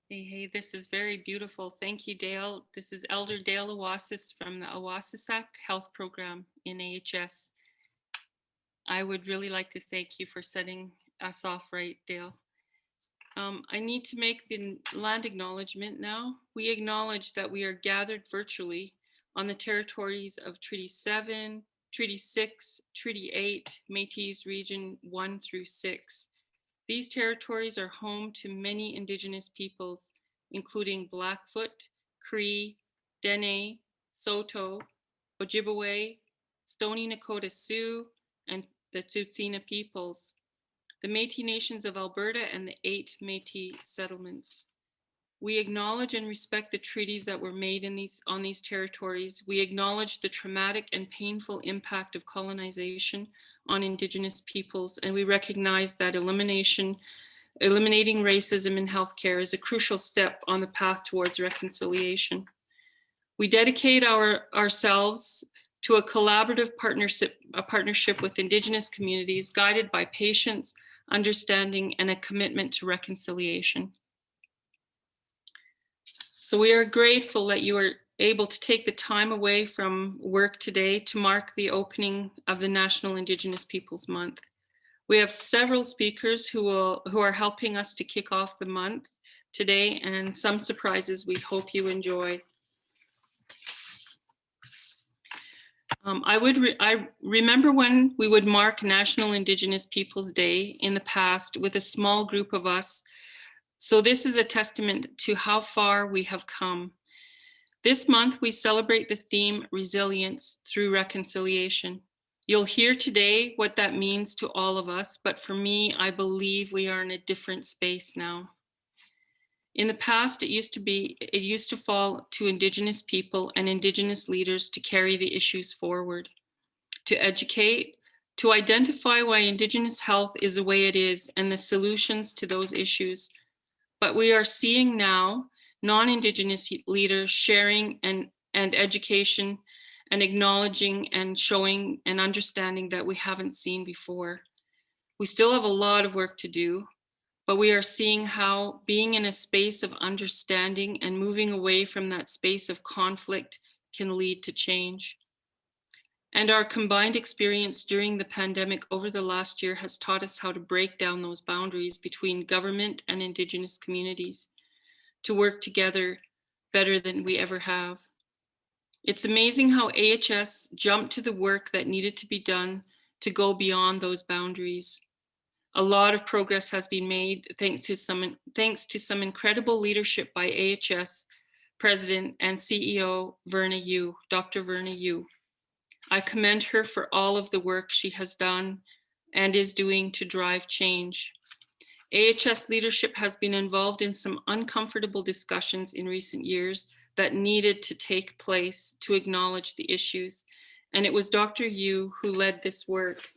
Hey, this is very beautiful. Thank you, Dale. This is Elder Dale Awasis from the Awasasak Health Program in AHS. I would really like to thank you for setting us off right, Dale. I need to make the land acknowledgement now. We acknowledge that we are gathered virtually on the territories of Treaty 7, Treaty 6, Treaty 8, Métis Region 1 through 6. These territories are home to many Indigenous peoples, including Blackfoot, Cree, Dene, Saulteaux, Ojibwe, Stoney Nakoda Sioux, and the Tsuut'ina peoples, the Métis Nations of Alberta, and the 8 Métis settlements. We acknowledge and respect the treaties that were made on these territories. We acknowledge the traumatic and painful impact of colonization on Indigenous peoples, and we recognize that eliminating racism in healthcare is a crucial step on the path towards reconciliation. We dedicate ourselves to a collaborative partnership with Indigenous communities guided by patience, understanding, and a commitment to reconciliation. So we are grateful that you are able to take the time away from work today to mark the opening of the National Indigenous Peoples Month. We have several speakers who are helping us to kick off the month today, and some surprises we hope you enjoy. I remember when we would mark National Indigenous Peoples Day in the past with a small group of us. So this is a testament to how far we have come. This month, we celebrate the theme resilience through reconciliation. You'll hear today what that means to all of us, but for me, I believe we are in a different space now. In the past, it used to fall to Indigenous people and Indigenous leaders to carry the issues forward, to educate, to identify why Indigenous health is the way it is and the solutions to those issues. But we are seeing now non-Indigenous leaders sharing and education and acknowledging and showing and understanding that we haven't seen before. We still have a lot of work to do, but we are seeing how being in a space of understanding and moving away from that space of conflict can lead to change. And our combined experience during the pandemic over the last year has taught us how to break down those boundaries between government and Indigenous communities, to work together better than we ever have. It's amazing how AHS jumped to the work that needed to be done to go beyond those boundaries. A lot of progress has been made thanks to some incredible leadership by AHS President and CEO Verna Yu, Dr. Verna Yu. I commend her for all of the work she has done and is doing to drive change. AHS leadership has been involved in some uncomfortable discussions in recent years that needed to take place to acknowledge the issues, and it was Dr. Yu who led this work.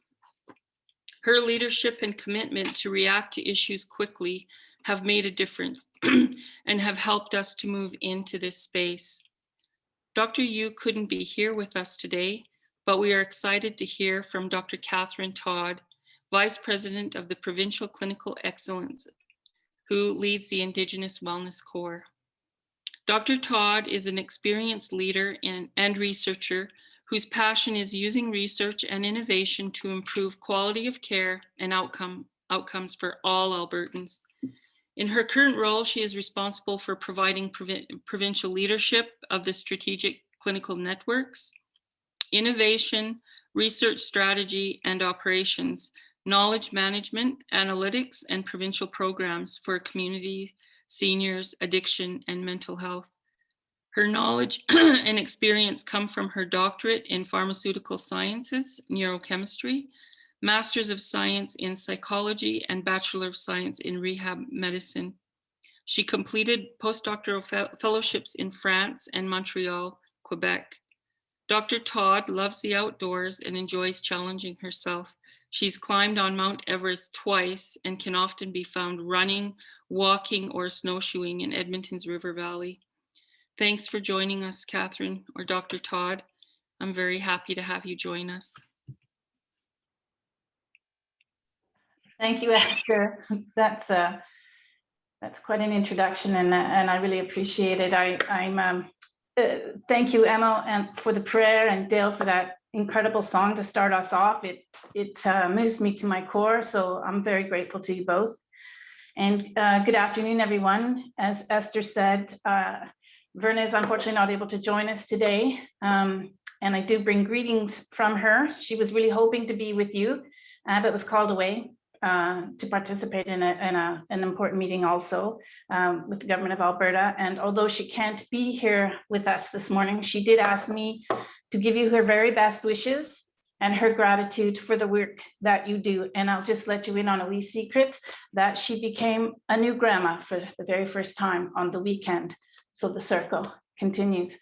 Her leadership and commitment to react to issues quickly have made a difference and have helped us to move into this space. Dr. Yu couldn't be here with us today, but we are excited to hear from Dr. Catherine Todd, Vice President of the Provincial Clinical Excellence, who leads the Indigenous Wellness Corps. Dr. Todd is an experienced leader and researcher whose passion is using research and innovation to improve quality of care and outcomes for all Albertans. In her current role, she is responsible for providing provincial leadership of the strategic clinical networks, innovation, research strategy and operations, knowledge management, analytics, and provincial programs for community, seniors, addiction, and mental health. Her knowledge and experience come from her doctorate in pharmaceutical sciences, neurochemistry, Master's of Science in Psychology, and Bachelor of Science in Rehab Medicine. She completed postdoctoral fellowships in France and Montreal, Quebec. Dr. Todd loves the outdoors and enjoys challenging herself. She's climbed on Mount Everest twice and can often be found running, walking, or snowshoeing in Edmonton's River Valley. Thanks for joining us, Catherine or Dr. Todd. I'm very happy to have you join us. Thank you, Esther. That's That's quite an introduction, and I really appreciate it. Thank you, Emma, and for the prayer, and Dale for that incredible song to start us off. It moves me to my core, so I'm very grateful to you both. And good afternoon, everyone. As Esther said, Verna is unfortunately not able to join us today, and I do bring greetings from her. She was really hoping to be with you, but was called away to participate in an important meeting also with the government of Alberta. And although she can't be here with us this morning, she did ask me to give you her very best wishes and her gratitude for the work that you do. And I'll just let you in on a wee secret that she became a new grandma for the very first time on the weekend. So the circle continues.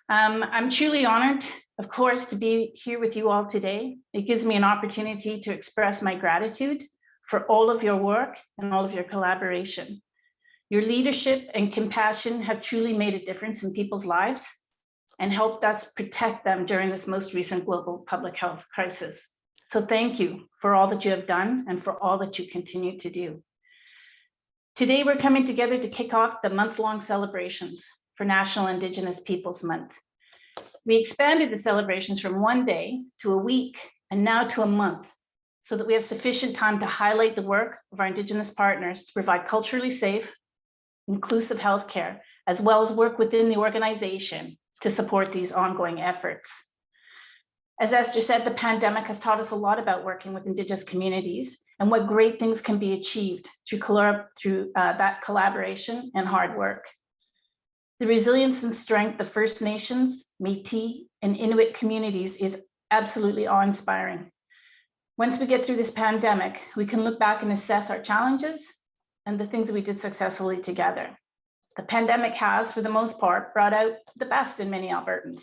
I'm truly honored, of course, to be here with you all today. It gives me an opportunity to express my gratitude for all of your work and all of your collaboration. Your leadership and compassion have truly made a difference in people's lives and helped us protect them during this most recent global public health crisis. So thank you for all that you have done and for all that you continue to do. Today, we're coming together to kick off the month-long celebrations for National Indigenous Peoples Month. We expanded the celebrations from 1 day to a week and now to a month, so that we have sufficient time to highlight the work of our Indigenous partners to provide culturally safe, inclusive healthcare, as well as work within the organization to support these ongoing efforts. As Esther said, the pandemic has taught us a lot about working with Indigenous communities and what great things can be achieved through that collaboration and hard work. The resilience and strength of First Nations, Métis, and Inuit communities is absolutely awe-inspiring. Once we get through this pandemic, we can look back and assess our challenges and the things that we did successfully together. The pandemic has, for the most part, brought out the best in many Albertans.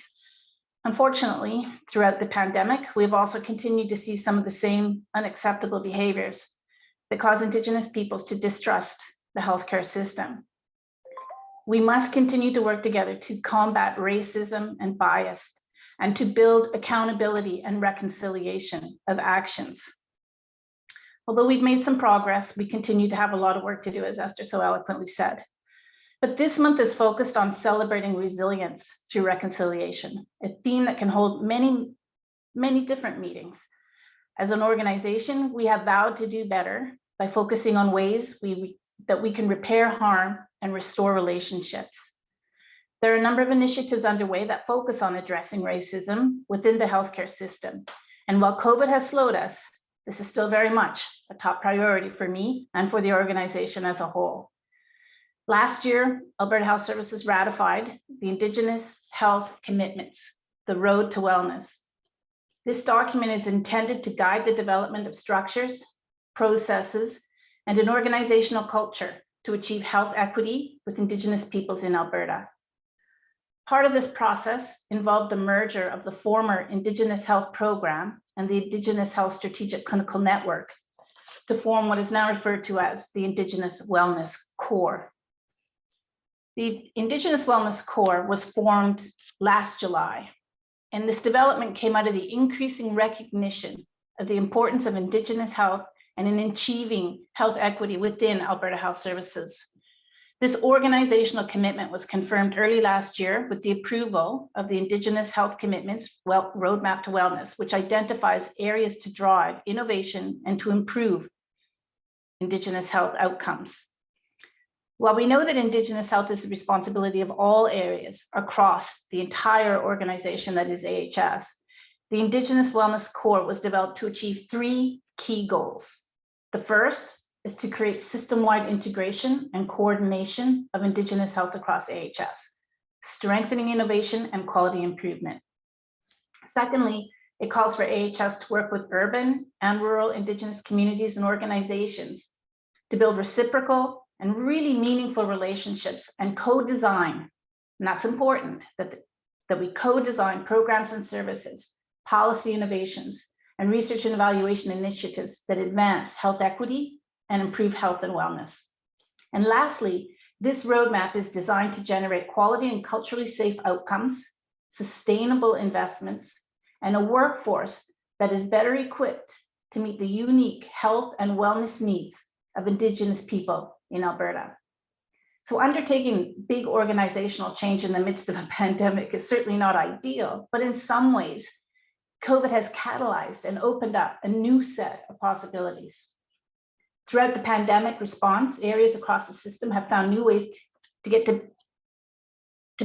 Unfortunately, throughout the pandemic, we've also continued to see some of the same unacceptable behaviors that cause Indigenous peoples to distrust the healthcare system. We must continue to work together to combat racism and bias and to build accountability and reconciliation of actions. Although we've made some progress, we continue to have a lot of work to do, as Esther so eloquently said. But this month is focused on celebrating resilience through reconciliation, a theme that can hold many, many different meanings. As an organization, we have vowed to do better by focusing on ways that we can repair harm and restore relationships. There are a number of initiatives underway that focus on addressing racism within the healthcare system. And while COVID has slowed us, this is still very much a top priority for me and for the organization as a whole. Last year, Alberta Health Services ratified the Indigenous Health Commitments, the Road to Wellness. This document is intended to guide the development of structures, processes, and an organizational culture to achieve health equity with Indigenous peoples in Alberta. Part of this process involved the merger of the former Indigenous Health Program and the Indigenous Health Strategic Clinical Network to form what is now referred to as the Indigenous Wellness Core. The Indigenous Wellness Core was formed last July, and this development came out of the increasing recognition of the importance of Indigenous health and in achieving health equity within Alberta Health Services. This organizational commitment was confirmed early last year with the approval of the Indigenous Health Commitments Roadmap to Wellness, which identifies areas to drive innovation and to improve Indigenous health outcomes. While we know that Indigenous health is the responsibility of all areas across the entire organization that is AHS, the Indigenous Wellness Core was developed to achieve 3 key goals. The first is to create system-wide integration and coordination of Indigenous health across AHS, strengthening innovation and quality improvement. Secondly, it calls for AHS to work with urban and rural Indigenous communities and organizations to build reciprocal and really meaningful relationships and co-design, and that's important, that we co-design programs and services, policy innovations, and research and evaluation initiatives that advance health equity and improve health and wellness. And lastly, this roadmap is designed to generate quality and culturally safe outcomes, sustainable investments, and a workforce that is better equipped to meet the unique health and wellness needs of Indigenous people in Alberta. So undertaking big organizational change in the midst of a pandemic is certainly not ideal, but in some ways, COVID has catalyzed and opened up a new set of possibilities. Throughout the pandemic response, areas across the system have found new ways to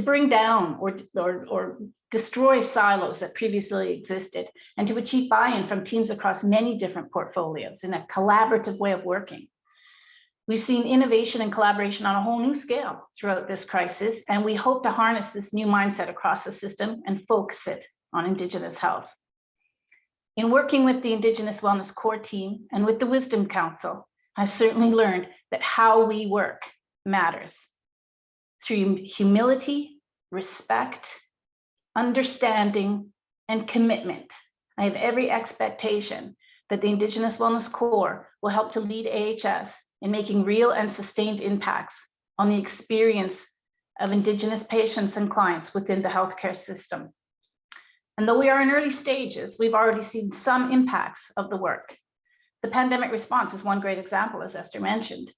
bring down or destroy silos that previously existed, and to achieve buy-in from teams across many different portfolios in a collaborative way of working. We've seen innovation and collaboration on a whole new scale throughout this crisis, and we hope to harness this new mindset across the system and focus it on Indigenous health. In working with the Indigenous Wellness Core team and with the Wisdom Council, I've certainly learned that how we work matters. Through humility, respect, understanding, and commitment, I have every expectation that the Indigenous Wellness Core will help to lead AHS in making real and sustained impacts on the experience of Indigenous patients and clients within the healthcare system. And though we are in early stages, we've already seen some impacts of the work. The pandemic response is one great example, as Esther mentioned.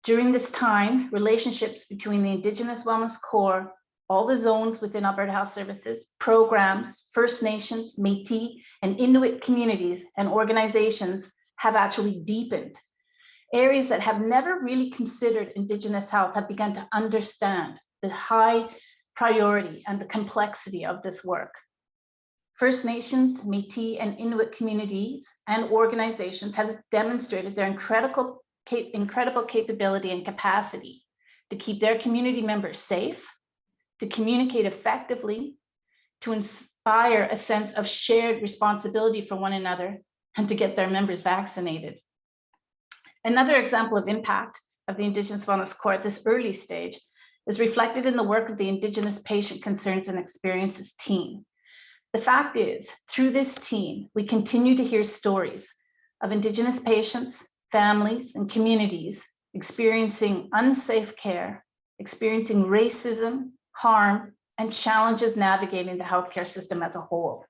During this time, relationships between the Indigenous Wellness Core, all the zones within Alberta Health Services, programs, First Nations, Métis, and Inuit communities and organizations have actually deepened. Areas that have never really considered Indigenous health have begun to understand the high priority and the complexity of this work. First Nations, Métis, and Inuit communities and organizations have demonstrated their incredible capability and capacity to keep their community members safe, to communicate effectively, to inspire a sense of shared responsibility for one another, and to get their members vaccinated. Another example of impact of the Indigenous Wellness Core at this early stage is reflected in the work of the Indigenous Patient Concerns and Experiences team. The fact is, through this team, we continue to hear stories of Indigenous patients, families, and communities experiencing unsafe care, experiencing racism, harm, and challenges navigating the healthcare system as a whole.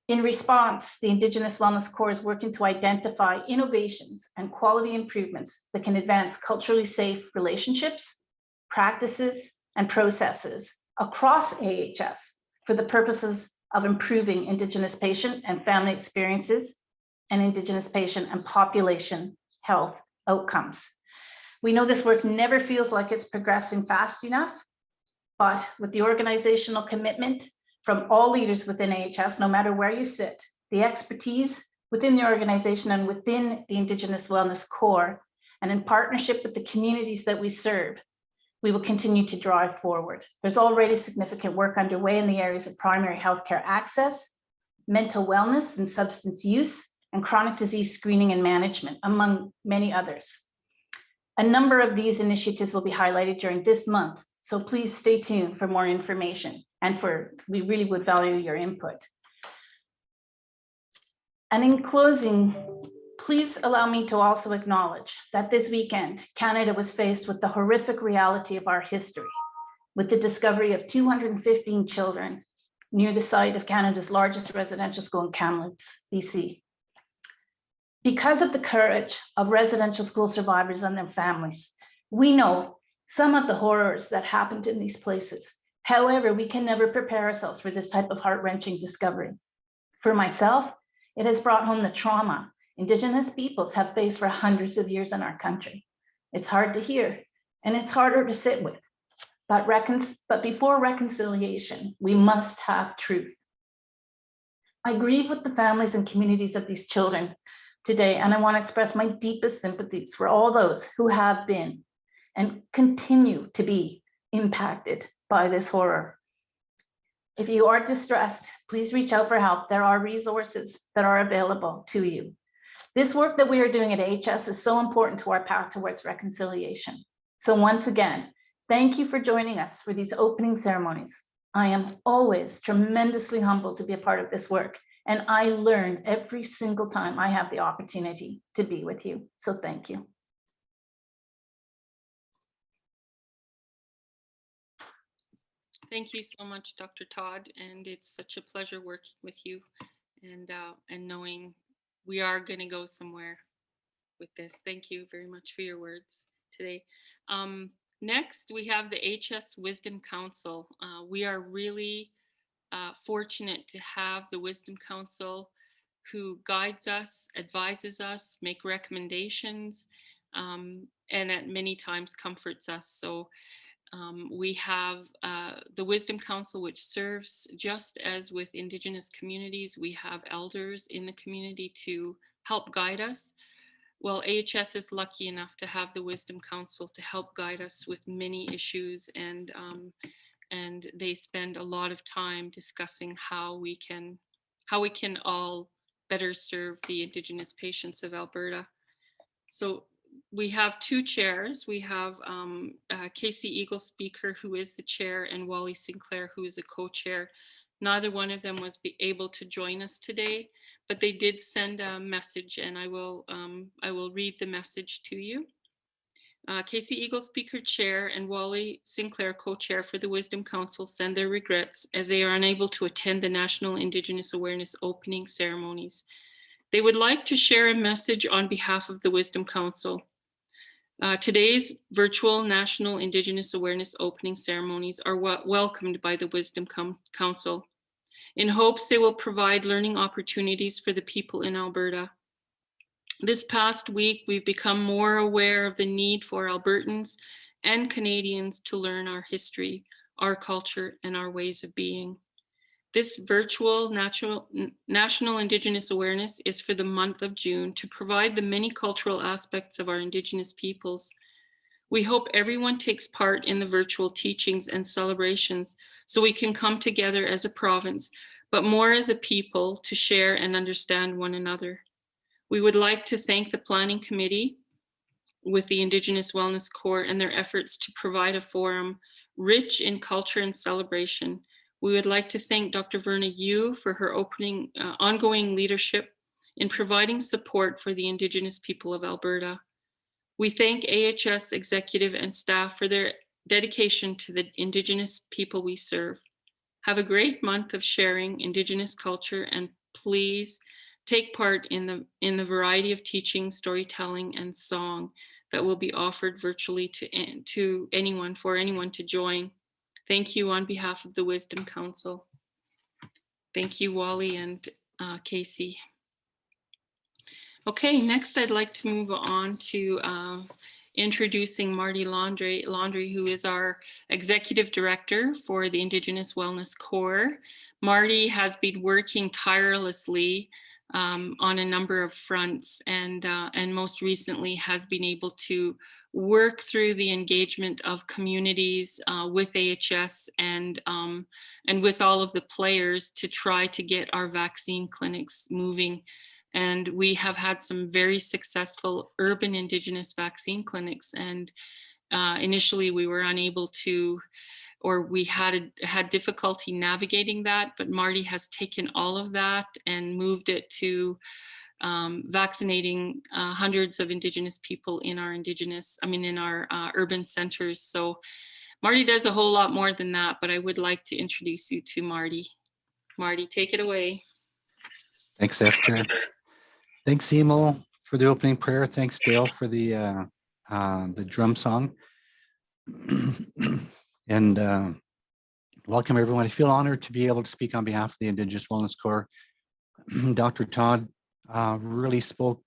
In response, the Indigenous Wellness Core is working to identify innovations and quality improvements that can advance culturally safe relationships, practices, and processes across AHS for the purposes of improving Indigenous patient and family experiences and Indigenous patient and population health outcomes. We know this work never feels like it's progressing fast enough, but with the organizational commitment from all leaders within AHS, no matter where you sit, the expertise within the organization and within the Indigenous Wellness Core, and in partnership with the communities that we serve, we will continue to drive forward. There's already significant work underway in the areas of primary healthcare access, mental wellness and substance use, and chronic disease screening and management, among many others. A number of these initiatives will be highlighted during this month, so please stay tuned for more information, and we really would value your input. And in closing, please allow me to also acknowledge that this weekend, Canada was faced with the horrific reality of our history, with the discovery of 215 children near the site of Canada's largest residential school in Kamloops, BC. Because of the courage of residential school survivors and their families, we know some of the horrors that happened in these places. However, we can never prepare ourselves for this type of heart-wrenching discovery. For myself, it has brought home the trauma Indigenous peoples have faced for hundreds of years in our country. It's hard to hear, and it's harder to sit with. But before reconciliation, we must have truth. I grieve with the families and communities of these children today, and I want to express my deepest sympathies for all those who have been and continue to be impacted by this horror. If you are distressed, please reach out for help. There are resources that are available to you. This work that we are doing at AHS is so important to our path towards reconciliation. So once again, thank you for joining us for these opening ceremonies. I am always tremendously humbled to be a part of this work, and I learn every single time I have the opportunity to be with you. So thank you. Thank you so much, Dr. Todd, and it's such a pleasure working with you and knowing we are going to go somewhere with this. Thank you very much for your words today. today. Next, we have the HS Wisdom Council. We are really fortunate to have the Wisdom Council who guides us, advises us, make recommendations, and at many times comforts us. So we have the Wisdom Council, which serves just as with Indigenous communities. We have elders in the community to help guide us. Well, AHS is lucky enough to have the Wisdom Council to help guide us with many issues, and they spend a lot of time discussing how we can all better serve the Indigenous patients of Alberta. So we have two chairs. We have Casey Eagle Speaker, who is the chair, and Wally Sinclair, who is a co-chair. Neither one of them was able to join us today, but they did send a message, and I will read the message to you. Casey Eagle Speaker Chair and Wally Sinclair Co-Chair for the Wisdom Council send their regrets as they are unable to attend the National Indigenous Awareness opening ceremonies. They would like to share a message on behalf of the Wisdom Council. Today's virtual National Indigenous Awareness opening ceremonies are welcomed by the Wisdom Council in hopes they will provide learning opportunities for the people in Alberta. This past week, we've become more aware of the need for Albertans and Canadians to learn our history, our culture, and our ways of being. This virtual National Indigenous Awareness is for the month of June to provide the many cultural aspects of our Indigenous peoples. We hope everyone takes part in the virtual teachings and celebrations so we can come together as a province, but more as a people to share and understand one another. We would like to thank the Planning Committee with the Indigenous Wellness Corps and their efforts to provide a forum rich in culture and celebration. We would like to thank Dr. Verna Yu for her ongoing leadership in providing support for the Indigenous people of Alberta. We thank AHS executive and staff for their dedication to the Indigenous people we serve. Have a great month of sharing Indigenous culture, and please take part in the variety of teaching, storytelling, and song that will be offered virtually to anyone, for anyone to join. Thank you on behalf of the Wisdom Council. Thank you, Wally and Casey. Okay, next I'd like to move on to introducing Marty Laundry, who is our Executive Director for the Indigenous Wellness Corps. Marty has been working tirelessly on a number of fronts, and most recently has been able to work through the engagement of communities with AHS and with all of the players to try to get our vaccine clinics moving. And we have had some very successful urban Indigenous vaccine clinics, and initially we were unable to, or we had difficulty navigating that, but Marty has taken all of that and moved it to vaccinating hundreds of Indigenous people in our urban centers. So Marty does a whole lot more than that, but I would like to introduce you to Marty. Marty, take it away. Thanks, Esther. Thanks, Emil, for the opening prayer. Thanks, Dale, for the drum song. And welcome, everyone. I feel honored to be able to speak on behalf of the Indigenous Wellness Corps. Dr. Todd really spoke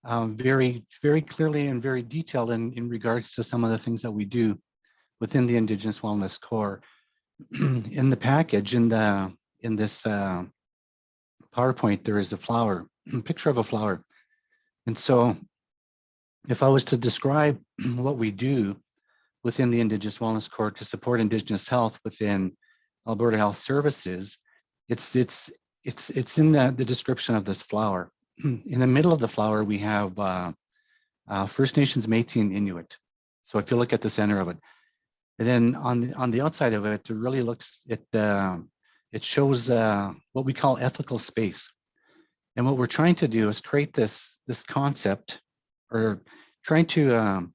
very, very clearly and very detailed in regards to some of the things that we do within the Indigenous Wellness Corps. In the package, in this PowerPoint, there is a flower, a picture of a flower. And so if I was to describe what we do within the Indigenous Wellness Corps to support Indigenous health within Alberta Health Services, it's in the description of this flower. In the middle of the flower, we have First Nations, Métis, and Inuit. So if you look at the center of it, and then on the outside of it, it really looks, it shows what we call ethical space. And what we're trying to do is create this concept, or trying to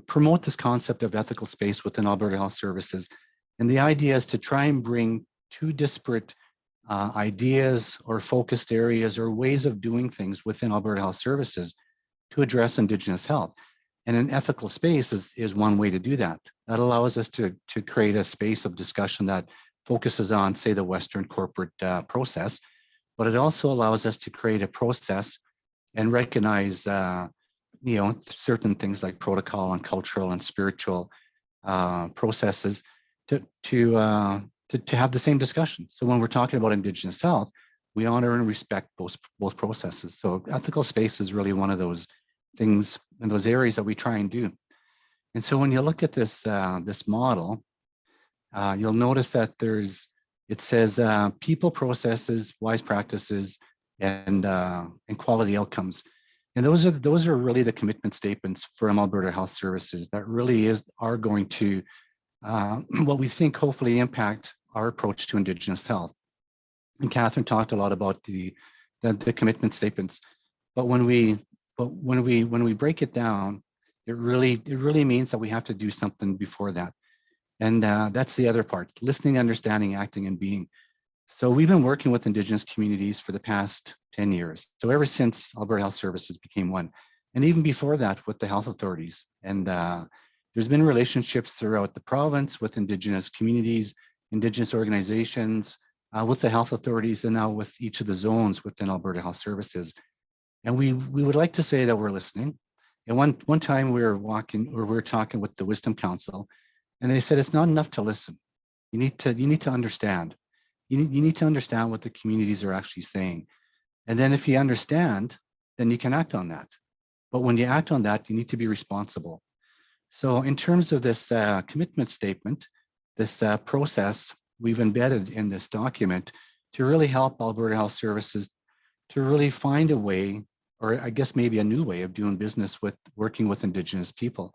promote this concept of ethical space within Alberta Health Services. And the idea is to try and bring two disparate ideas or focused areas or ways of doing things within Alberta Health Services to address Indigenous health. And an ethical space is one way to do that. That allows us to create a space of discussion that focuses on, say, the Western corporate process, but it also allows us to create a process and recognize, certain things like protocol and cultural and spiritual processes to have the same discussion. So when we're talking about Indigenous health, we honor and respect both processes. So ethical space is really one of those things and those areas that we try and do. And so when you look at this this model, you'll notice that it says people, processes, wise practices, and quality outcomes. And those are really the commitment statements from Alberta Health Services that really are going to what we think hopefully impact our approach to Indigenous health. And Catherine talked a lot about the commitment statements, but when we break it down, it really means that we have to do something before that. And that's the other part: listening, understanding, acting, and being. So we've been working with Indigenous communities for the past 10 years. So ever since Alberta Health Services became one, and even before that with the health authorities. And there's been relationships throughout the province with Indigenous communities, Indigenous organizations, with the health authorities, and now with each of the zones within Alberta Health Services. And we would like to say that we're listening. And one time we were talking with the Wisdom Council, and they said it's not enough to listen. You need to understand. You need to understand what the communities are actually saying. And then if you understand, then you can act on that. But when you act on that, you need to be responsible. So in terms of this commitment statement, this process we've embedded in this document to really help Alberta Health Services to really find a way, or I guess maybe a new way of doing business with working with Indigenous people.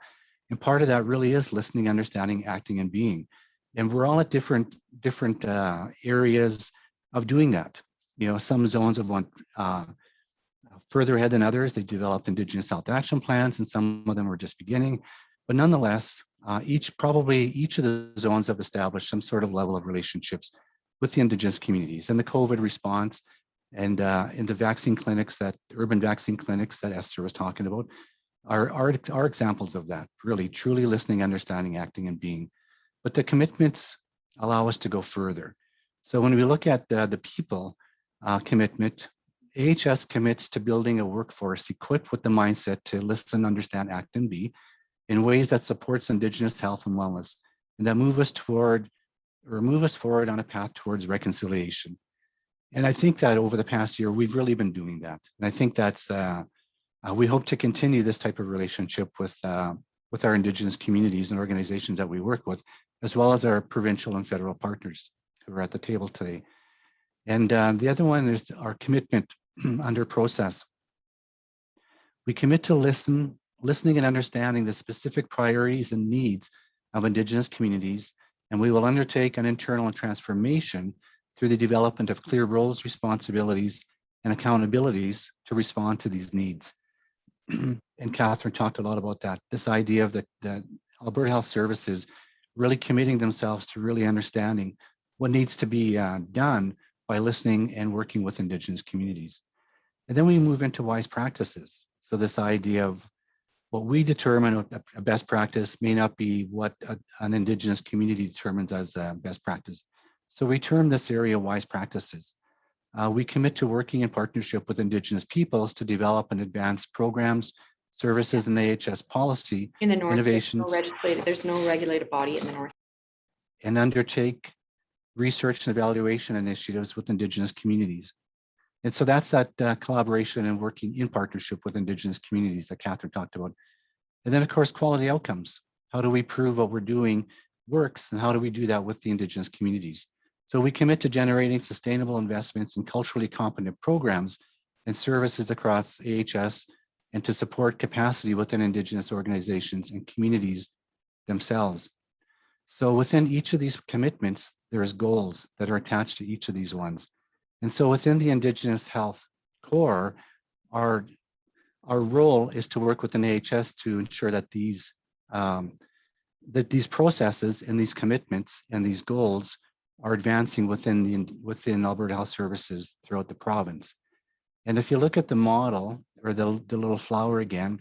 And part of that really is listening, understanding, acting, and being. And we're all at different areas of doing that. Some zones have went further ahead than others. They developed Indigenous health action plans, and some of them are just beginning. But nonetheless, each of the zones have established some sort of level of relationships with the Indigenous communities. And the COVID response and in the vaccine clinics, urban vaccine clinics that Esther was talking about, are examples of that. Really, truly listening, understanding, acting, and being. But the commitments allow us to go further. So when we look at the people commitment, AHS commits to building a workforce equipped with the mindset to listen, understand, act, and be in ways that supports Indigenous health and wellness, and that move us forward on a path towards reconciliation. And I think that over the past year, we've really been doing that. And I think that's we hope to continue this type of relationship with our Indigenous communities and organizations that we work with, as well as our provincial and federal partners who are at the table today. And the other one is our commitment under process. We commit to listening and understanding the specific priorities and needs of Indigenous communities, and we will undertake an internal transformation through the development of clear roles, responsibilities, and accountabilities to respond to these needs. And Catherine talked a lot about that, this idea of the Alberta Health Services really committing themselves to really understanding what needs to be done by listening and working with Indigenous communities. And then we move into wise practices. So this idea of what we determine a best practice may not be what an Indigenous community determines as a best practice. So we term this area wise practices. We commit to working in partnership with Indigenous peoples to develop and advance programs, services, and AHS policy in the north, innovations. There's no regulated body in the north. And undertake research and evaluation initiatives with Indigenous communities. And so that's that collaboration and working in partnership with Indigenous communities that Catherine talked about. And then of course, quality outcomes. How do we prove what we're doing works, and how do we do that with the Indigenous communities? So we commit to generating sustainable investments in culturally competent programs and services across AHS, and to support capacity within Indigenous organizations and communities themselves. So within each of these commitments, there's goals that are attached to each of these ones. And so within the Indigenous Health Core, our role is to work with an AHS to ensure that these processes and these commitments and these goals are advancing within Alberta Health Services throughout the province. And if you look at the model, or the little flower again,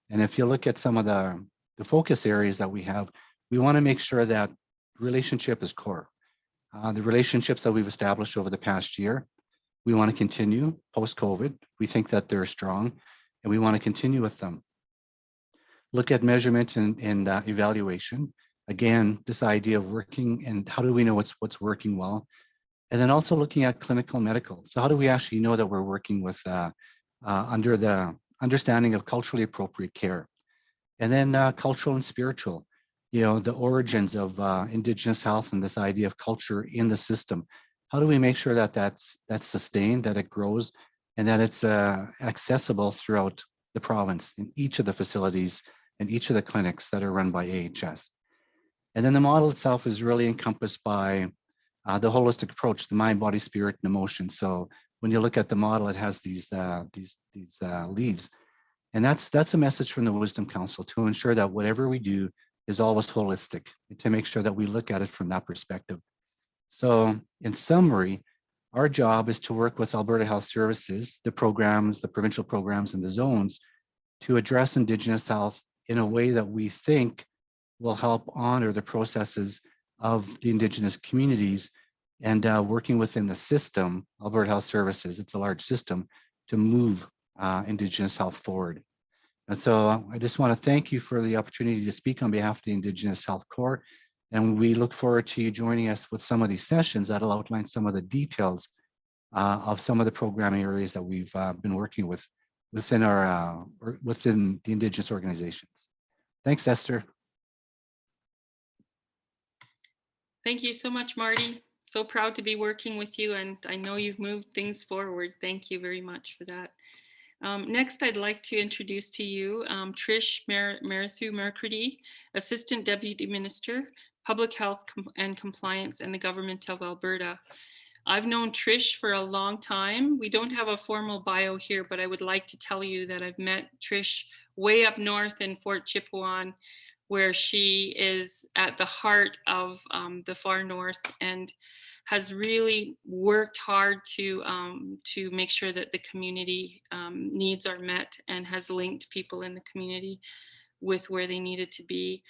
And if you look at some of the focus areas that we have, we want to make sure that relationship is core. The relationships that we've established over the past year, we want to continue post-COVID. We think that they're strong and we want to continue with them. Look at measurement and evaluation. Again, this idea of working and how do we know what's working well? And then also looking at clinical medical. So how do we actually know that we're working with under the understanding of culturally appropriate care? And then cultural and spiritual, you know, the origins of Indigenous health and this idea of culture in the system. How do we make sure that that's sustained, that it grows, and that it's accessible throughout the province in each of the facilities and each of the clinics that are run by AHS? And then the model itself is really encompassed by the holistic approach, the mind, body, spirit, and emotion. So when you look at the model, it has these leaves. And that's a message from the Wisdom Council to ensure that whatever we do is always holistic, and to make sure that we look at it from that perspective. So in summary, our job is to work with Alberta Health Services, the programs, the provincial programs, and the zones to address Indigenous health in a way that we think will help honor the processes of the Indigenous communities and working within the system, Alberta Health Services, it's a large system, to move Indigenous health forward. And so I just want to thank you for the opportunity to speak on behalf of the Indigenous Health Corps. And we look forward to you joining us with some of these sessions that'll outline some of the details of some of the programming areas that we've been working with within the Indigenous organizations. Thanks, Esther. Thank you so much, Marty. So proud to be working with you, and I know you've moved things forward. Thank you very much for that. Next, I'd like to introduce to you Trish Mercredi, Assistant Deputy Minister, Public Health and Compliance in the Government of Alberta. I've known Trish for a long time. We don't have a formal bio here, but I would like to tell you that I've met Trish way up north in Fort Chipewyan, where she is at the heart of the far north and has really worked hard to make sure that the community needs are met, and has linked people in the community with where they needed to be.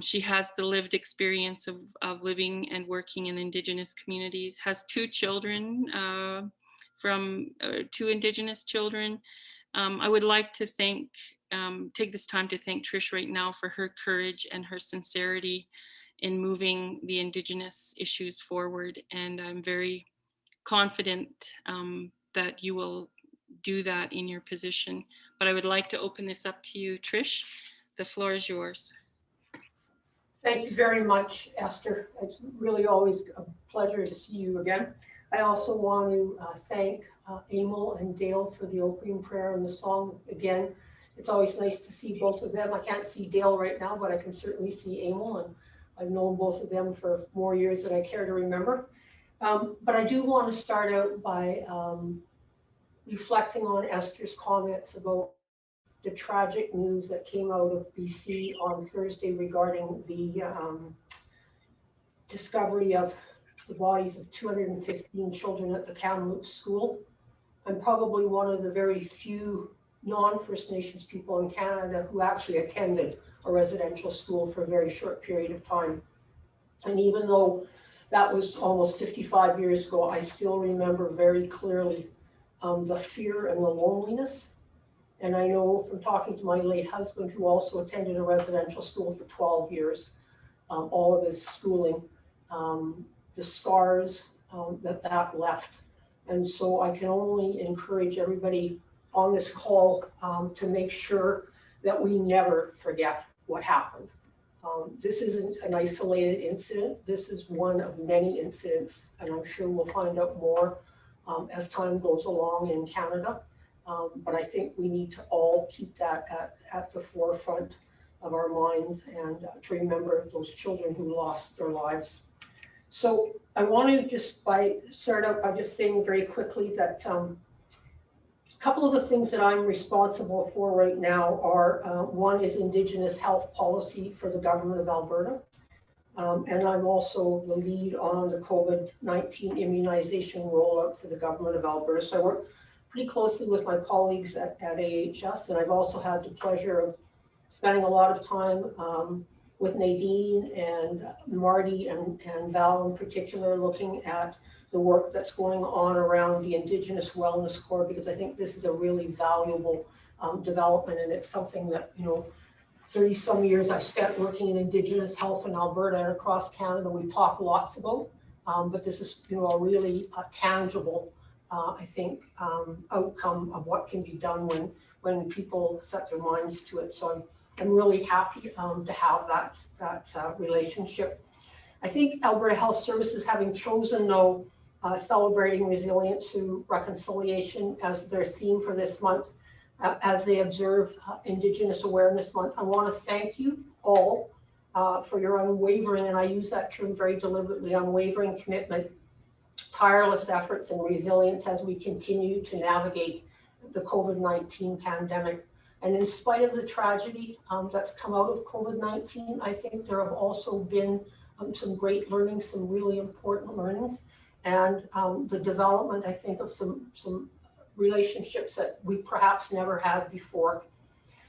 She has the lived experience of living and working in Indigenous communities, has two children from two Indigenous children. I would like to take this time to thank Trish right now for her courage and her sincerity in moving the Indigenous issues forward. And I'm very confident that you will do that in your position. But I would like to open this up to you, Trish. The floor is yours. Thank you very much, Esther. It's really always a pleasure to see you again. I also want to thank Emil and Dale for the opening prayer and the song. Again, it's always nice to see both of them. I can't see Dale right now, but I can certainly see Emil, and I've known both of them for more years than I care to remember. But I do want to start out by reflecting on Esther's comments about the tragic news that came out of BC on Thursday regarding the discovery of the bodies of 215 children at the Kamloops school. I'm probably one of the very few non-First Nations people in Canada who actually attended a residential school for a very short period of time. And even though that was almost 55 years ago, I still remember very clearly the fear and the loneliness. And I know from talking to my late husband, who also attended a residential school for 12 years, all of his schooling, the scars that left. And so I can only encourage everybody on this call to make sure that we never forget what happened. This isn't an isolated incident. This is one of many incidents, and I'm sure we'll find out more as time goes along in Canada. But I think we need to all keep that at the forefront of our minds, and to remember those children who lost their lives. So I want to just start out by just saying very quickly that a couple of the things that I'm responsible for right now are, one is Indigenous health policy for the government of Alberta. And I'm also the lead on the COVID-19 immunization rollout for the government of Alberta. So I work pretty closely with my colleagues at AHS, and I've also had the pleasure of spending a lot of time with Nadine and Marty and Val in particular, looking at the work that's going on around the Indigenous Wellness Corps, because I think this is a really valuable development, and it's something that, 30 some years I've spent working in Indigenous health in Alberta and across Canada, we talk lots about, but this is, a really tangible, I think, outcome of what can be done when people set their minds to it. So I'm really happy to have that relationship. I think Alberta Health Services, having chosen though celebrating resilience through reconciliation as their theme for this month, as they observe Indigenous Awareness Month, I want to thank you all for your unwavering, and I use that term very deliberately, unwavering commitment, tireless efforts and resilience as we continue to navigate the COVID-19 pandemic. And in spite of the tragedy that's come out of COVID-19, I think there have also been some great learnings, some really important learnings, and the development, I think, of some relationships that we perhaps never had before.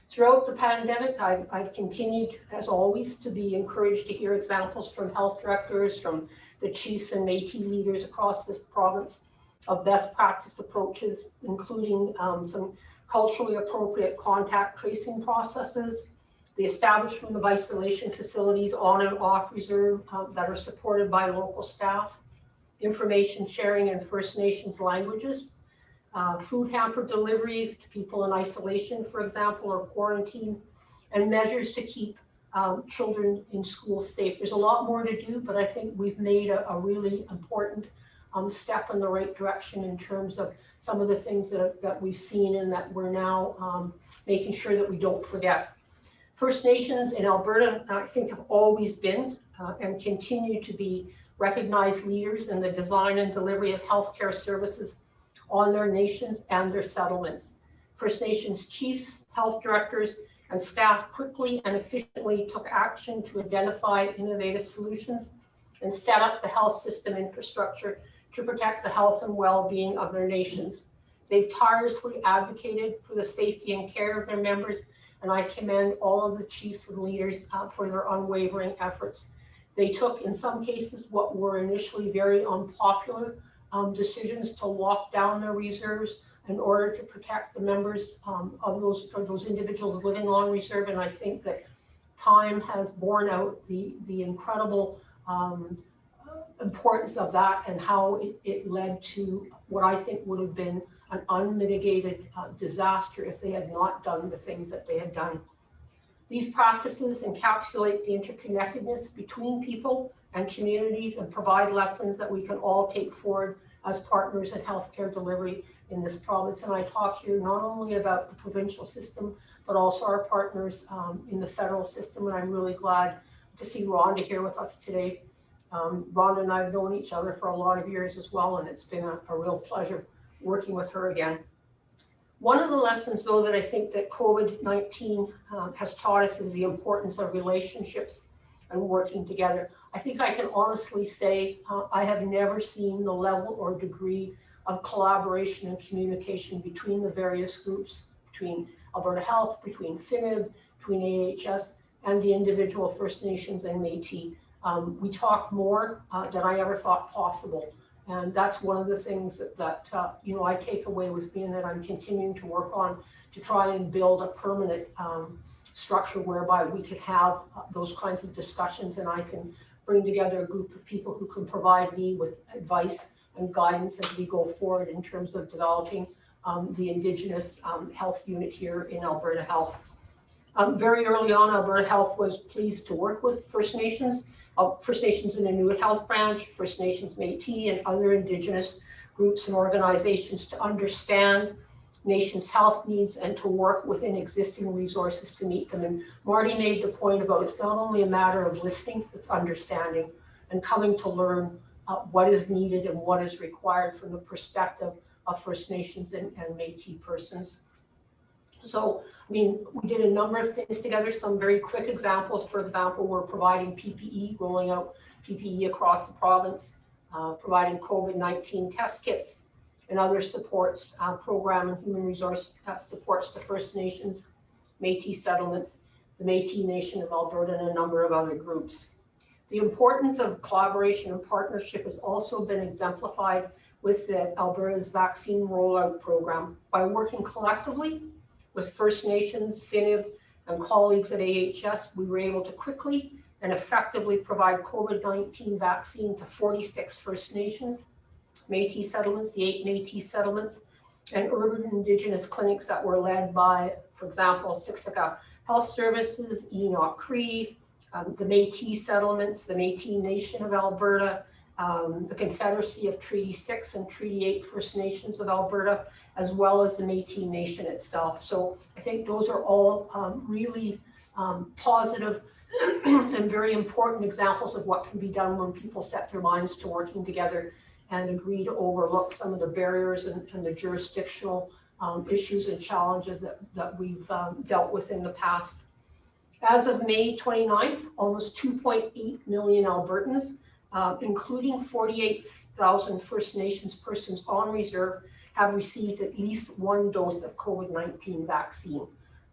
Throughout the pandemic, I've continued, as always, to be encouraged to hear examples from health directors, from the chiefs and Métis leaders across this province of best practice approaches, including some culturally appropriate contact tracing processes, the establishment of isolation facilities on and off reserve that are supported by local staff, information sharing in First Nations languages, food hamper delivery to people in isolation, for example, or quarantine, and measures to keep children in school safe. There's a lot more to do, but I think we've made a really important step in the right direction in terms of some of the things that we've seen and that we're now making sure that we don't forget. First Nations in Alberta, I think, have always been and continue to be recognized leaders in the design and delivery of healthcare services on their nations and their settlements. First Nations chiefs, health directors, and staff quickly and efficiently took action to identify innovative solutions and set up the health system infrastructure to protect the health and well-being of their nations. They've tirelessly advocated for the safety and care of their members, and I commend all of the chiefs and leaders for their unwavering efforts. They took, in some cases, what were initially very unpopular decisions to lock down their reserves in order to protect the members of those individuals living on reserve. And I think that time has borne out the incredible importance of that and how it led to what I think would have been an unmitigated disaster if they had not done the things that they had done. These practices encapsulate the interconnectedness between people and communities and provide lessons that we can all take forward as partners in healthcare delivery in this province. And I talk here not only about the provincial system, but also our partners in the federal system. And I'm really glad to see Rhonda here with us today. Rhonda and I have known each other for a lot of years as well, and it's been a real pleasure working with her again. One of the lessons, though, that I think that COVID-19 has taught us is the importance of relationships and working together. I think I can honestly say I have never seen the level or degree of collaboration and communication between the various groups, between Alberta Health, between FINIB, between AHS, and the individual First Nations and Métis. We talk more than I ever thought possible. And that's one of the things that I take away with me and that I'm continuing to work on to try and build a permanent structure whereby we could have those kinds of discussions, and I can bring together a group of people who can provide me with advice and guidance as we go forward in terms of developing the Indigenous health unit here in Alberta Health. Very early on, Alberta Health was pleased to work with First Nations in Inuit Health Branch, First Nations Métis, and other Indigenous groups and organizations to understand nations' health needs and to work within existing resources to meet them. And Marty made the point about it's not only a matter of listening, it's understanding and coming to learn what is needed and what is required from the perspective of First Nations and Métis persons. So, I mean, we did a number of things together, some very quick examples. For example, we're providing PPE, rolling out PPE across the province, providing COVID-19 test kits, and other supports, program and human resource supports to First Nations, Métis settlements, the Métis Nation of Alberta, and a number of other groups. The importance of collaboration and partnership has also been exemplified with the Alberta's vaccine rollout program. By working collectively with First Nations, FINIB, and colleagues at AHS, we were able to quickly and effectively provide COVID-19 vaccine to 46 First Nations, Métis settlements, the 8 Métis settlements, and urban Indigenous clinics that were led by, for example, Siksika Health Services, Enoch Cree, the Métis settlements, the Métis Nation of Alberta, the Confederacy of Treaty 6 and Treaty 8 First Nations of Alberta, as well as the Métis Nation itself. So I think those are all really positive and very important examples of what can be done when people set their minds to working together and agree to overlook some of the barriers and the jurisdictional issues and challenges that we've dealt with in the past. As of May 29th, almost 2.8 million Albertans, including 48,000 First Nations persons on reserve, have received at least one dose of COVID-19 vaccine.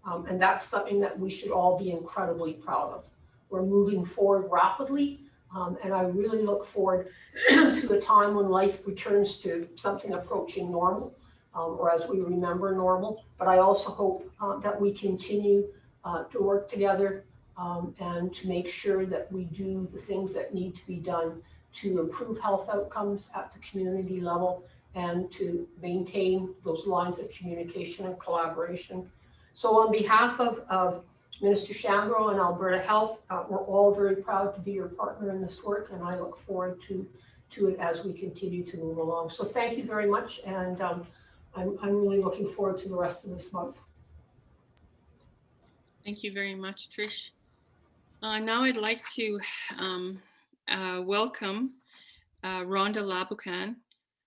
And that's something that we should all be incredibly proud of. We're moving forward rapidly, and I really look forward to a time when life returns to something approaching normal, or as we remember normal. But I also hope that we continue to work together and to make sure that we do the things that need to be done to improve health outcomes at the community level and to maintain those lines of communication and collaboration. So on behalf of Minister Shambro and Alberta Health, we're all very proud to be your partner in this work, and I look forward to it as we continue to move along. So thank you very much, and I'm really looking forward to the rest of this month. Thank you very much, Trish. Now I'd like to welcome Rhonda Laboucan,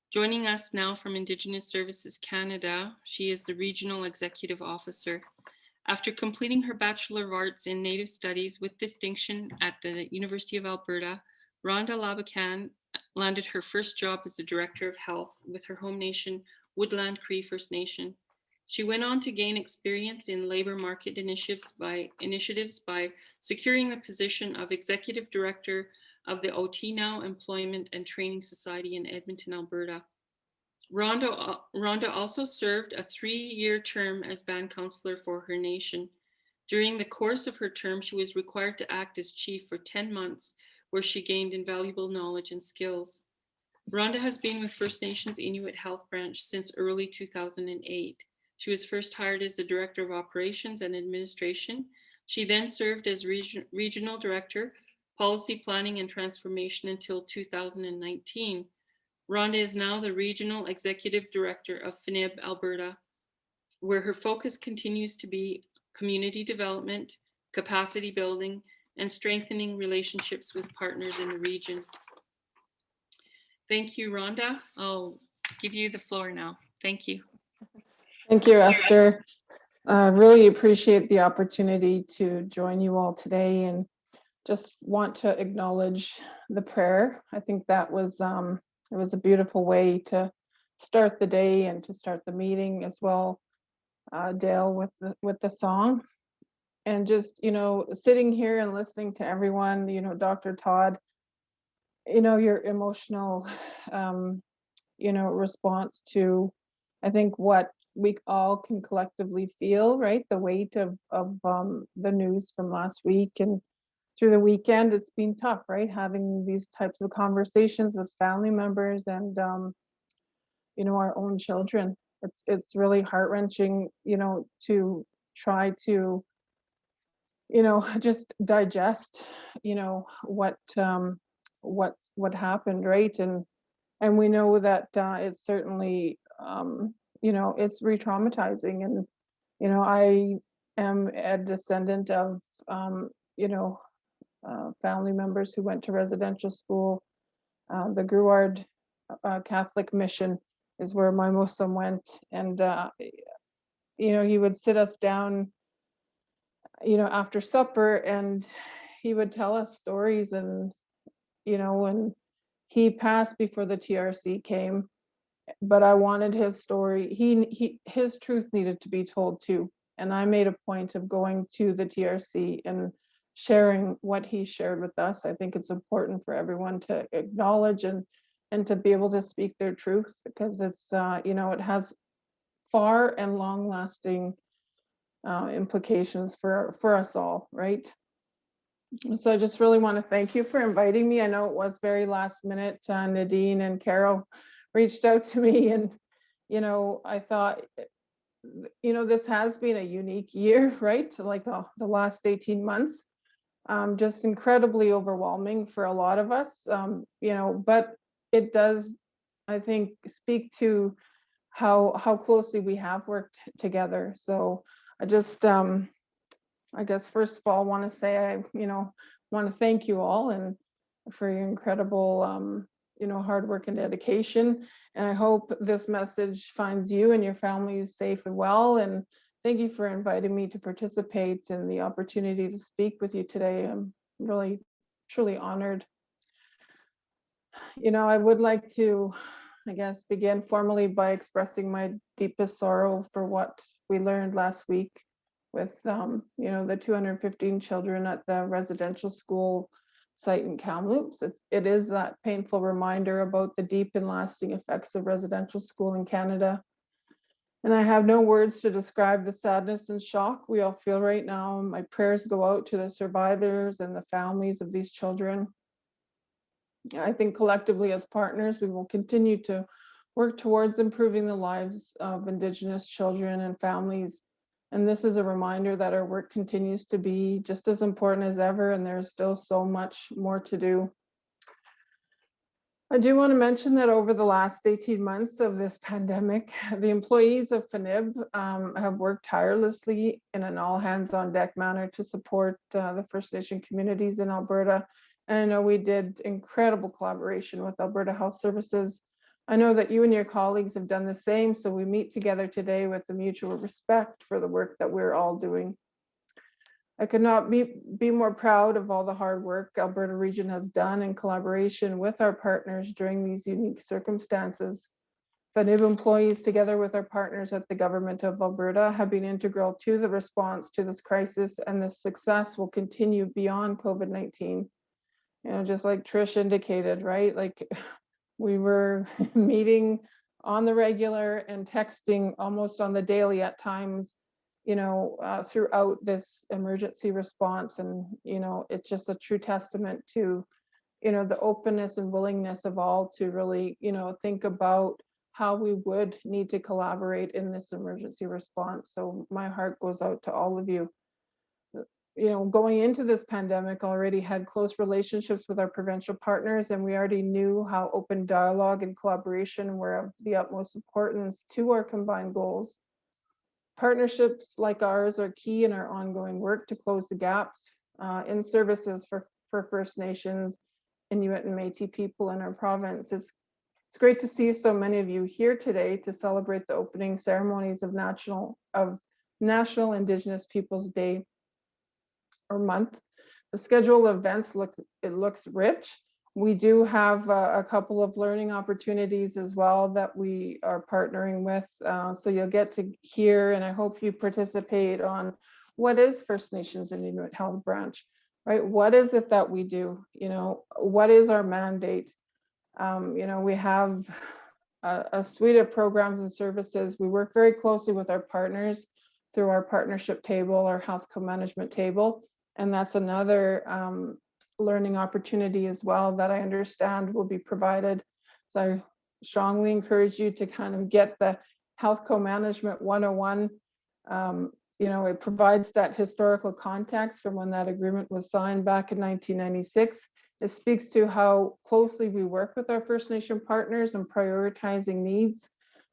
joining us now from Indigenous Services Canada. She is the Regional Executive Officer. After completing her Bachelor of Arts in Native Studies with distinction at the University of Alberta, Rhonda Laboucan landed her first job as the Director of Health with her home nation, Woodland Cree First Nation. She went on to gain experience in labor market initiatives by securing the position of Executive Director of the Otinow Employment and Training Society in Edmonton, Alberta. Rhonda also served a 3-year term as band counselor for her nation. During the course of her term, she was required to act as chief for 10 months, where she gained invaluable knowledge and skills. Rhonda has been with First Nations Inuit Health Branch since early 2008. She was first hired as the Director of Operations and Administration. She then served as Regional Director, Policy Planning and Transformation until 2019. Rhonda is now the Regional Executive Director of FINIB Alberta, where her focus continues to be community development, capacity building, and strengthening relationships with partners in the region. Thank you, Rhonda. I'll give you the floor now. Thank you. Thank you, Esther. Really appreciate the opportunity to join you all today, and just want to acknowledge the prayer. I think that was it was a beautiful way to start the day and to start the meeting as well, Dale, with the song. And just, sitting here and listening to everyone, Dr. Todd, your emotional, response to, I think, what we all can collectively feel, right? The weight of the news from last week and through the weekend. It's been tough, right? Having these types of conversations with family members and, our own children. It's really heart-wrenching, to try to, just digest, what happened, right? And we know that it's certainly, it's re-traumatizing. And, I am a descendant of, family members who went to residential school. The Gruard Catholic mission is where my Muslim went. And, he would sit us down, after supper, and he would tell us stories. And, when he passed before the TRC came, but I wanted his story. His truth needed to be told too. And I made a point of going to the TRC and sharing what he shared with us. I think it's important for everyone to acknowledge and to be able to speak their truth, because it's it has far and long lasting implications for us all, right? So I just really want to thank you for inviting me. I know it was very last minute. Nadine and Carol reached out to me, and I thought, this has been a unique year, right? Like the last 18 months, just incredibly overwhelming for a lot of us, but it does, I think, speak to how closely we have worked together. So I just, I guess, first of all, want to say I, want to thank you all and for your incredible, hard work and dedication. And I hope this message finds you and your families safe and well. And thank you for inviting me to participate and the opportunity to speak with you today. I'm really, truly honored. I would like to, I guess, begin formally by expressing my deepest sorrow for what we learned last week with, the 215 children at the residential school site in Kamloops. It is that painful reminder about the deep and lasting effects of residential school in Canada. And I have no words to describe the sadness and shock we all feel right now. My prayers go out to the survivors and the families of these children. I think collectively as partners, we will continue to work towards improving the lives of Indigenous children and families. And this is a reminder that our work continues to be just as important as ever, and there's still so much more to do. I do want to mention that over the last 18 months of this pandemic, the employees of FNIB have worked tirelessly in an all hands on deck manner to support the First Nation communities in Alberta. And I know we did incredible collaboration with Alberta Health Services. I know that you and your colleagues have done the same, so we meet together today with the mutual respect for the work that we're all doing. I could not be more proud of all the hard work Alberta Region has done in collaboration with our partners during these unique circumstances. FNIB employees, together with our partners at the Government of Alberta, have been integral to the response to this crisis, and this success will continue beyond COVID-19. Just like Trish indicated, right? Like we were meeting on the regular and texting almost on the daily at times, throughout this emergency response. And, it's just a true testament to, the openness and willingness of all to really, think about how we would need to collaborate in this emergency response. So my heart goes out to all of you. Going into this pandemic, already had close relationships with our provincial partners, and we already knew how open dialogue and collaboration were of the utmost importance to our combined goals. Partnerships like ours are key in our ongoing work to close the gaps in services for First Nations, Inuit and Métis people in our province. It's great to see so many of you here today to celebrate the opening ceremonies of National Indigenous Peoples Day or month. The schedule of events looks rich. We do have a couple of learning opportunities as well that we are partnering with. So you'll get to hear, and I hope you participate on what is First Nations and Inuit Health Branch, right? What is it that we do? What is our mandate? We have a suite of programs and services. We work very closely with our partners through our partnership table, our health co-management table. And that's another learning opportunity as well that I understand will be provided. So I strongly encourage you to kind of get the Health Co-Management 101. It provides that historical context from when that agreement was signed back in 1996. It speaks to how closely we work with our First Nation partners in prioritizing needs,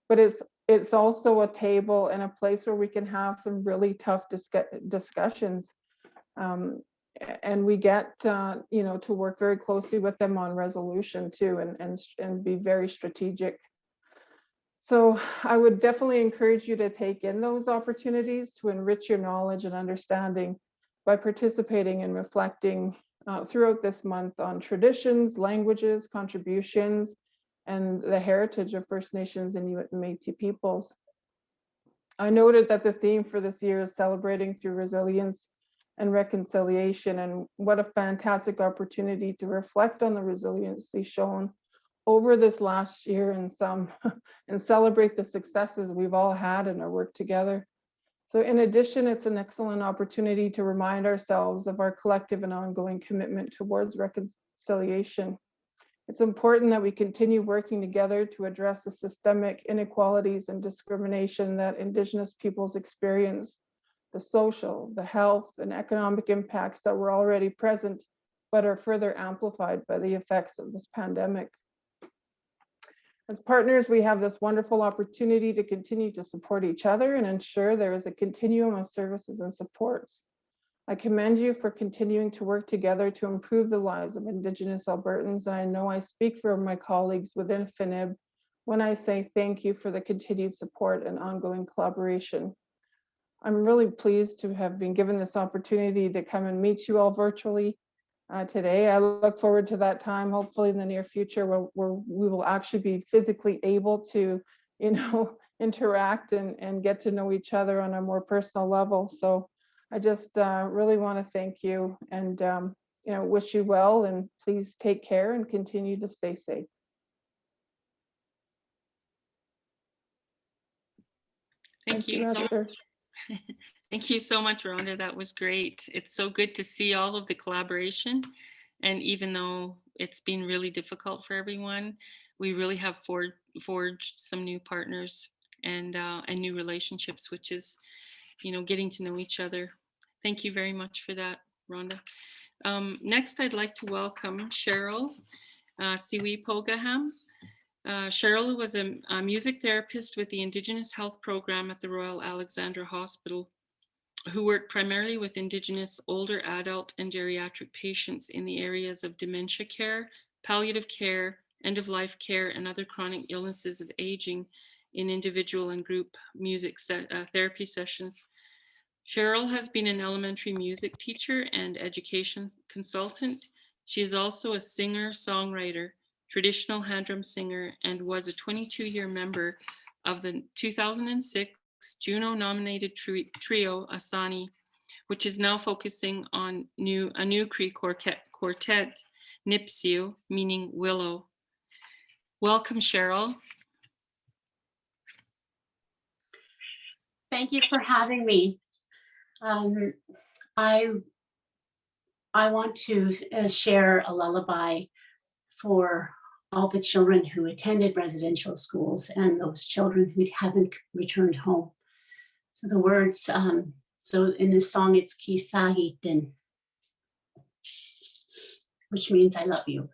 but it's also a table and a place where we can have some really tough discussions. And we get to work very closely with them on resolution too, and be very strategic. So I would definitely encourage you to take in those opportunities to enrich your knowledge and understanding by participating and reflecting throughout this month on traditions, languages, contributions, and the heritage of First Nations and Inuit and Métis peoples. I noted that the theme for this year is celebrating through resilience and reconciliation, and what a fantastic opportunity to reflect on the resiliency shown over this last year and celebrate the successes we've all had in our work together. So in addition, it's an excellent opportunity to remind ourselves of our collective and ongoing commitment towards reconciliation. It's important that we continue working together to address the systemic inequalities and discrimination that Indigenous peoples experience, the social, the health, and economic impacts that were already present, but are further amplified by the effects of this pandemic. As partners, we have this wonderful opportunity to continue to support each other and ensure there is a continuum of services and supports. I commend you for continuing to work together to improve the lives of Indigenous Albertans, and I know I speak for my colleagues within FINIB when I say thank you for the continued support and ongoing collaboration. I'm really pleased to have been given this opportunity to come and meet you all virtually today. I look forward to that time, hopefully in the near future, where we will actually be physically able to, interact and get to know each other on a more personal level. So I just really want to thank you and wish you well, and please take care and continue to stay safe. Thank you. Esther. Thank you so much, Rhonda. That was great. It's so good to see all of the collaboration. And even though it's been really difficult for everyone, we really have forged some new partners and new relationships, which is, getting to know each other. Thank you very much for that, Rhonda. Next, I'd like to welcome Cheryl Siwi Pogaham. Cheryl was a music therapist with the Indigenous Health Program at the Royal Alexandra Hospital, who worked primarily with Indigenous older adult and geriatric patients in the areas of dementia care, palliative care, end-of-life care, and other chronic illnesses of aging in individual and group music therapy sessions. Cheryl has been an elementary music teacher and education consultant. She is also a singer, songwriter, traditional hand drum singer, and was a 22-year member of the 2006 Juno-nominated trio Asani, which is now focusing on a new Cree quartet, Nipsiu, meaning willow. Welcome, Cheryl. Thank you for having me. I want to share a lullaby for all the children who attended residential schools and those children who haven't returned home. So the words, so in this song, it's Kisahitin, which means I love you.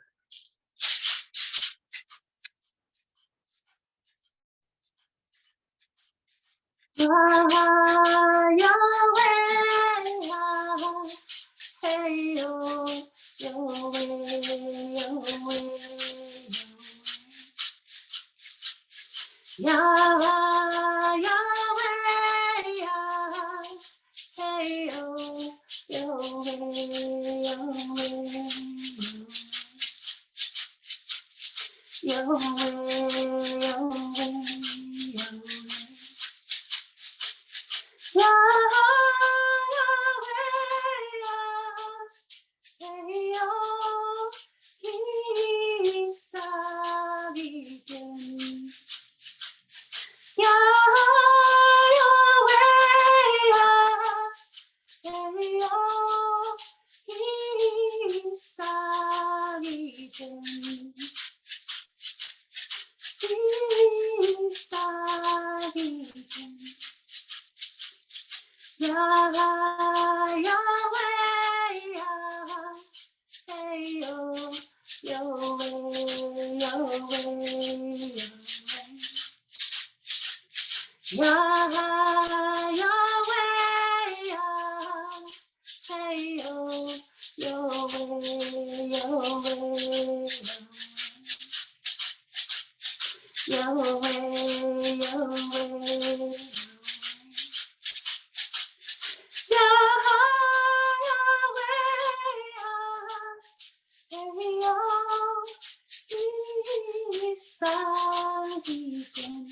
Sabitin.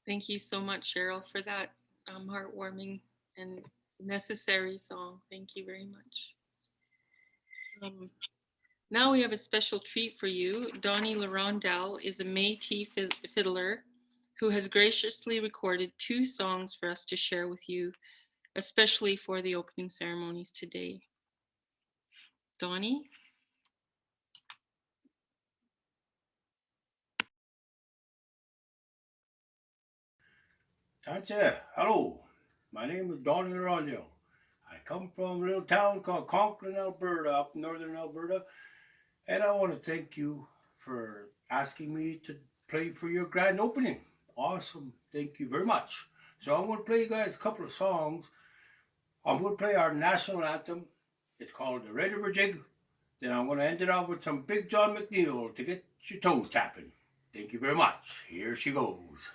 Thank you so much, Cheryl, for that heartwarming and necessary song. Thank you very much. Now we have a special treat for you. Donnie Larondel is a Métis fiddler who has graciously recorded 2 songs for us to share with you, especially for the opening ceremonies today. Donnie? Tantya, hello. My name is Donnie Larondel. I come from a little town called Conklin, Alberta, up in northern Alberta. And I want to thank you for asking me to play for your grand opening. Awesome. Thank you very much. So I'm going to play you guys a couple of songs. I'm going to play our national anthem. It's called The Red River Jig. Then I'm going to end it off with some Big John McNeil to get your toes tapping. Thank you very much. Here she goes.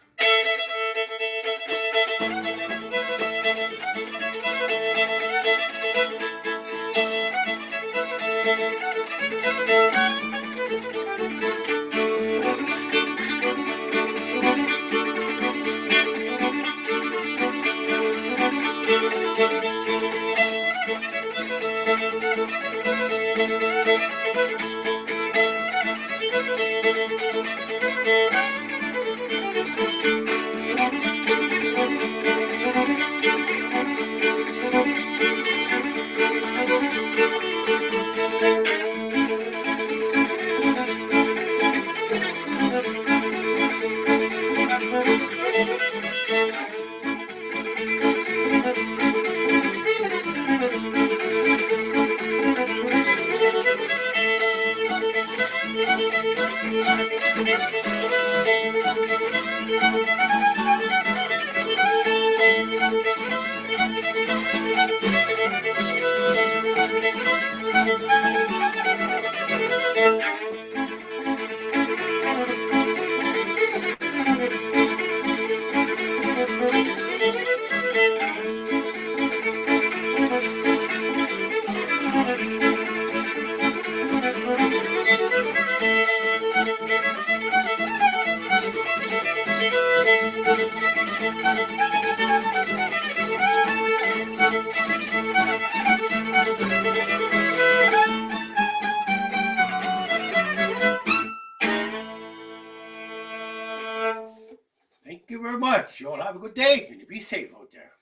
Thank you very much. You all have a good day and you be safe out there.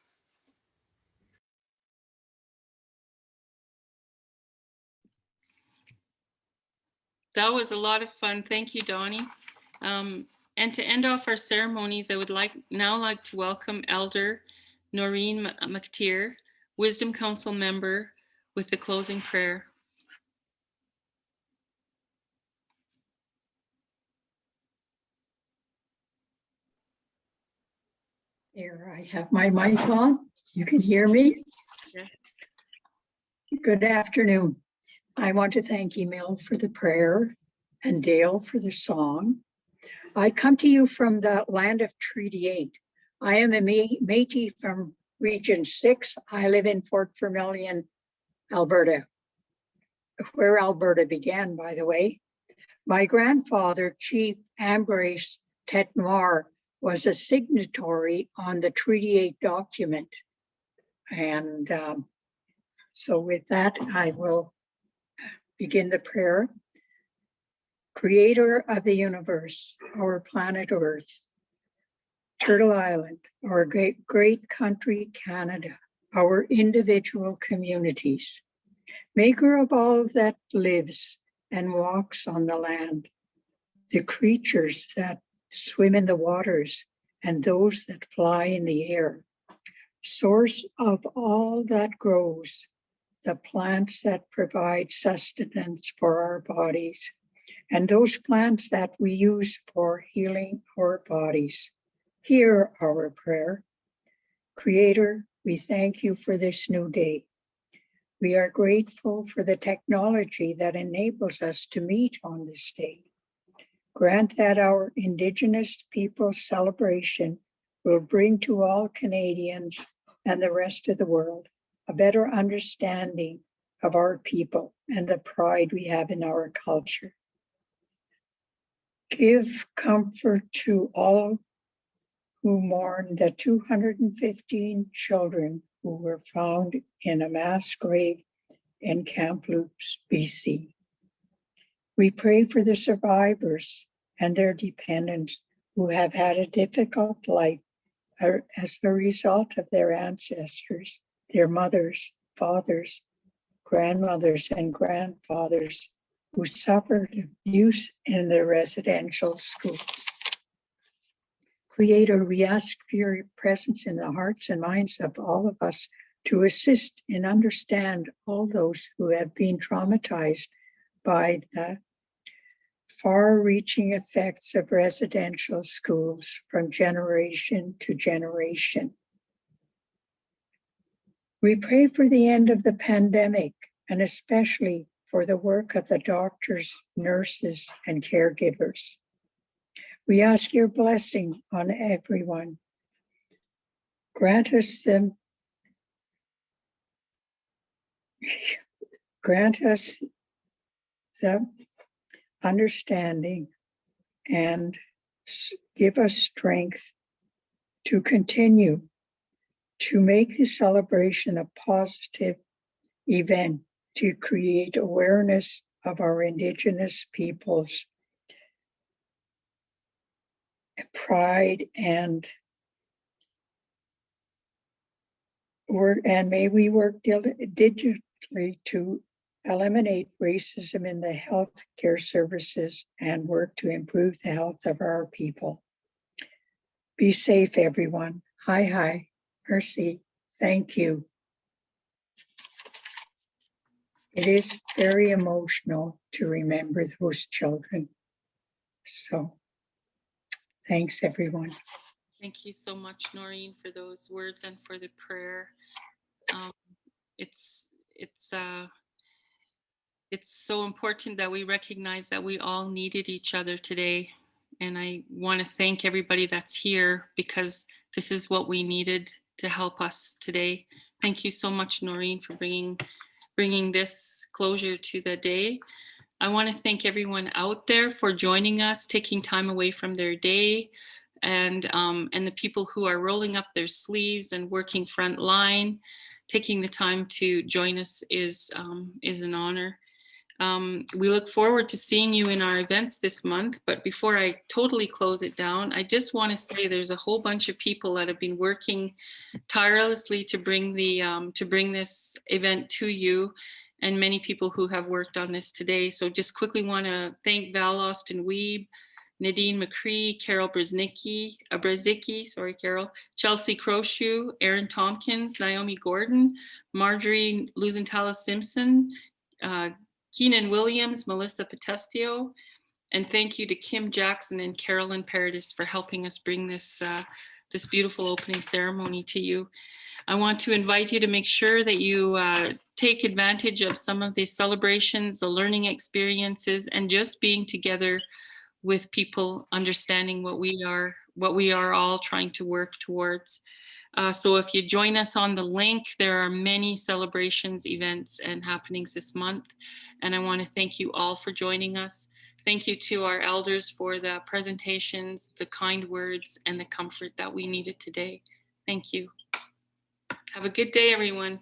That was a lot of fun. Thank you, Donnie. And to end off our ceremonies, I would now like to welcome Elder Noreen McTeer, Wisdom Council member, with the closing prayer. There, I have my mic on. You can hear me? Yeah. Good afternoon. I want to thank Emil for the prayer and Dale for the song. I come to you from the land of Treaty 8. I am a Métis from Region 6. I live in Fort Vermilion, Alberta, where Alberta began, by the way. My grandfather, Chief Ambrose Tetmar, was a signatory on the Treaty 8 document. And so with that, I will begin the prayer. Creator of the universe, our planet Earth, Turtle Island, our great country, Canada, our individual communities, maker of all that lives and walks on the land, the creatures that swim in the waters and those that fly in the air. source of all that grows, the plants that provide sustenance for our bodies, and those plants that we use for healing our bodies. Hear our prayer. Creator, we thank you for this new day. We are grateful for the technology that enables us to meet on this day. Grant that our Indigenous peoples celebration will bring to all Canadians and the rest of the world a better understanding of our people and the pride we have in our culture. Give comfort to all who mourn the 215 children who were found in a mass grave in Kamloops, BC. We pray for the survivors and their dependents who have had a difficult life as a result of their ancestors, their mothers, fathers, grandmothers, and grandfathers who suffered abuse in the residential schools. Creator, we ask for your presence in the hearts and minds of all of us to assist and understand all those who have been traumatized by the far-reaching effects of residential schools from generation to generation. We pray for the end of the pandemic, and especially for the work of the doctors, nurses, and caregivers. We ask your blessing on everyone. Grant us the understanding and give us strength to continue to make the celebration a positive event to create awareness of our Indigenous peoples' pride and may we work diligently to eliminate racism in the healthcare services and work to improve the health of our people. Be safe, everyone. Hi, Mercy. Thank you. It is very emotional to remember those children. So, thanks, everyone. Thank you so much, Noreen, for those words and for the prayer. It's so important that we recognize that we all needed each other today. And I want to thank everybody that's here because this is what we needed to help us today. Thank you so much, Noreen, for bringing this closure to the day. I want to thank everyone out there for joining us, taking time away from their day, and the people who are rolling up their sleeves and working front line. Taking the time to join us is an honor. We look forward to seeing you in our events this month, but before I totally close it down, I just want to say there's a whole bunch of people that have been working tirelessly to bring this event to you, and many people who have worked on this today. So just quickly want to thank Val Austin Weeb, Nadine McCree, Carol Brzezicki, Carol, Chelsea Crowshoe, Erin Tompkins, Naomi Gordon, Marjorie Luzentala Simpson, Keenan Williams, Melissa Potestio, and thank you to Kim Jackson and Carolyn Paradis for helping us bring this beautiful opening ceremony to you. I want to invite you to make sure that you take advantage of some of the celebrations, the learning experiences, and just being together with people, understanding what we are all trying to work towards. So if you join us on the link, there are many celebrations, events, and happenings this month. And I want to thank you all for joining us. Thank you to our elders for the presentations, the kind words, and the comfort that we needed today. Thank you. Have a good day, everyone.